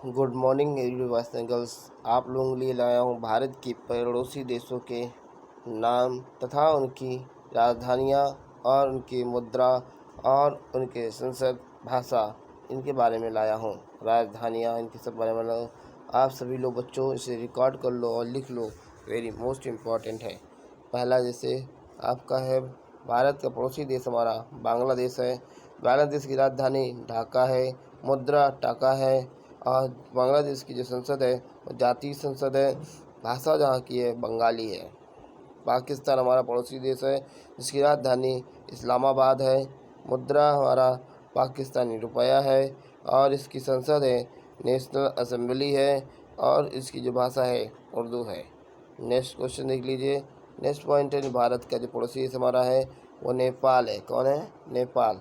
Good morning every boys and girls. आप लोगों के लिए लाया हूँ भारत की पड़ोसी देशों के नाम तथा उनकी राजधानियाँ और उनकी मुद्रा और उनके संसद भाषा, इनके बारे में लाया हूँ। राजधानियाँ इनके सब बारे में लाया हूँ। आप सभी लोग बच्चों इसे रिकॉर्ड कर लो और लिख लो, वेरी मोस्ट इम्पॉर्टेंट है। पहला जैसे आपका है, भारत का पड़ोसी देश हमारा बांग्लादेश है। बांग्लादेश की राजधानी ढाका है, मुद्रा टाका है और बांग्लादेश की जो संसद है वो जातीय संसद है। भाषा जहाँ की है बंगाली है। पाकिस्तान हमारा पड़ोसी देश है जिसकी राजधानी इस्लामाबाद है। मुद्रा हमारा पाकिस्तानी रुपया है और इसकी संसद है नेशनल असेंबली है और इसकी जो भाषा है उर्दू है। नेक्स्ट क्वेश्चन देख लीजिए। नेक्स्ट पॉइंट है, भारत का जो पड़ोसी देश हमारा है वो नेपाल है। कौन है? नेपाल।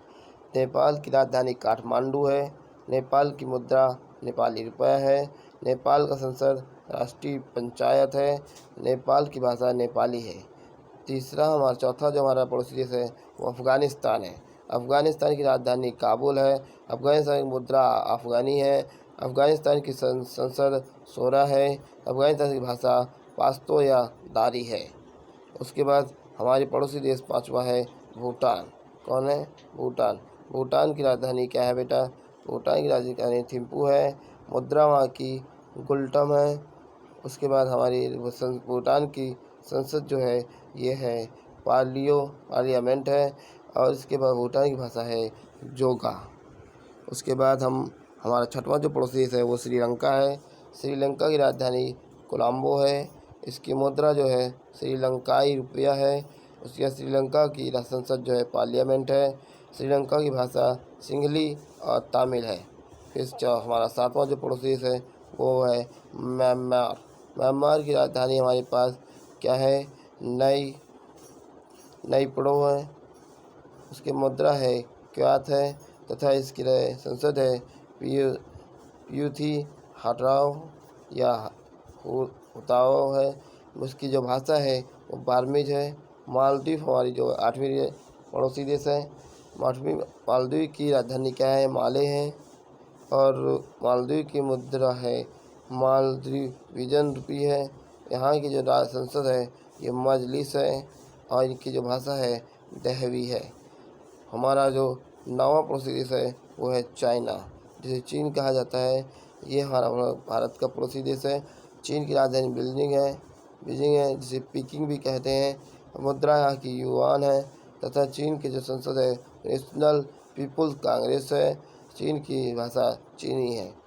नेपाल की राजधानी काठमांडू है। नेपाल की मुद्रा नेपाली रुपया है। नेपाल का संसद राष्ट्रीय पंचायत है। नेपाल की भाषा नेपाली है। तीसरा हमारा चौथा जो हमारा पड़ोसी देश है वो अफ़गानिस्तान है। अफ़गानिस्तान की राजधानी काबुल है। अफ़गानिस्तान की मुद्रा अफ़गानी है। अफ़गानिस्तान की संसद सोरा है। अफ़गानिस्तान की भाषा पाश्तो या दारी है। उसके बाद हमारे पड़ोसी देश पांचवा है भूटान। कौन है? भूटान। भूटान की राजधानी क्या है बेटा? भूटान की राजधानी थिम्पू है। मुद्रा वहाँ की गुल्टम है। उसके बाद हमारी भूटान की संसद जो है ये है पार्लियामेंट है और इसके बाद भूटान की भाषा है जोगा। उसके बाद हमारा छठवां जो पड़ोसी देश है वो श्रीलंका है। श्रीलंका की राजधानी कोलंबो है। इसकी मुद्रा जो है श्रीलंकाई रुपया है। उसके बाद श्रीलंका की संसद जो है पार्लियामेंट है। श्रीलंका की भाषा सिंहली और तमिल है। फिर हमारा सातवां जो पड़ोसी देश है वो है म्यांमार। म्यांमार की राजधानी हमारे पास क्या है? नई पड़ो है। उसकी मुद्रा है क्यात है तथा इसकी संसद है प्यूथी हटाओ या हुताओ है। उसकी जो भाषा है वो बार्मीज है। मालदीव हमारी जो आठवीं पड़ोसी देश है। मालदीव की राजधानी क्या है? माले है और मालदीव की मुद्रा है मालदीवियन रुपी है। यहाँ की जो संसद है ये मजलिस है और इनकी जो भाषा है दहवी है। हमारा जो नौवां पड़ोसी देश है वो है चाइना, जिसे चीन कहा जाता है। ये हमारा भारत का पड़ोसी देश है। चीन की राजधानी बीजिंग है जिसे पीकिंग भी कहते हैं। मुद्रा यहाँ की युआन है तथा चीन की जो संसद है नेशनल पीपुल्स कांग्रेस है। चीन की भाषा चीनी है।